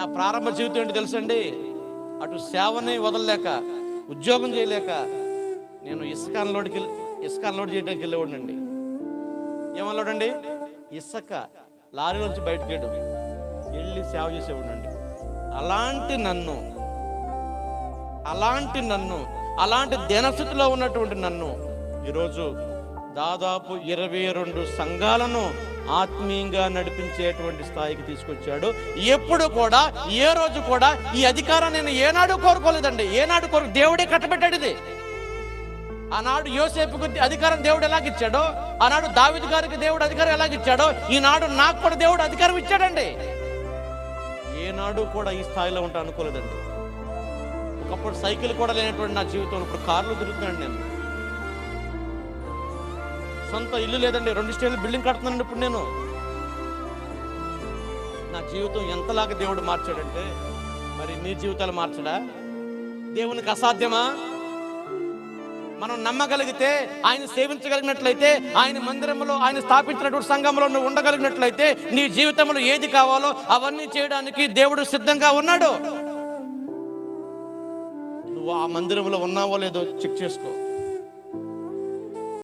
నా ప్రారంభ జీవితం ఏంటి తెలుసండి? అటు సేవని వదలలేక, ఉద్యోగం చేయలేక నేను ఇసుక అన్లోడ్ చేయడానికి వెళ్ళేవాడినండి. ఏమన్నాడండి? ఇసుక లారీలోంచి బయటకు వెళ్ళి సేవ చేసేవాడినండి. అలాంటి దీనస్థితిలో ఉన్నటువంటి నన్ను ఈరోజు దాదాపు 22 సంఘాలను ఆత్మీయంగా నడిపించేటువంటి స్థాయికి తీసుకొచ్చాడు. ఎప్పుడు కూడా, ఏ రోజు కూడా ఈ అధికారాన్ని నేను ఏనాడు కోరుకోలేదండి. దేవుడే కట్టబెట్టాడు ఇది. ఆనాడు యోసేపుకు అధికారం దేవుడు ఎలాగిచ్చాడో, ఆనాడు దావీదు గారికి దేవుడు అధికారం ఎలాగిచ్చాడో, ఈనాడు నాకు కూడా దేవుడు అధికారం ఇచ్చాడండి. ఏనాడు కూడా ఈ స్థాయిలో ఉంటా అనుకోలేదండి. ఒకప్పుడు సైకిల్ కూడా లేనటువంటి నా జీవితంలో ఇప్పుడు కార్లు తిరుగుతున్నాను. నేను సొంత ఇల్లు లేదండి, 2 స్టేర్లు బిల్డింగ్ కడుతున్నాను ఇప్పుడు నేను. నా జీవితం ఎంతలాగా దేవుడు మార్చాడంటే, మరి నీ జీవితాలు మార్చడా? దేవునికి అసాధ్యమా? మనం నమ్మగలిగితే, ఆయన సేవించగలిగినట్లయితే, ఆయన మందిరంలో, ఆయన స్థాపించినటువంటి సంఘంలో నువ్వు ఉండగలిగినట్లయితే, నీ జీవితంలో ఏది కావాలో అవన్నీ చేయడానికి దేవుడు సిద్ధంగా ఉన్నాడు. నువ్వు ఆ మందిరంలో ఉన్నావో లేదో చెక్ చేసుకో.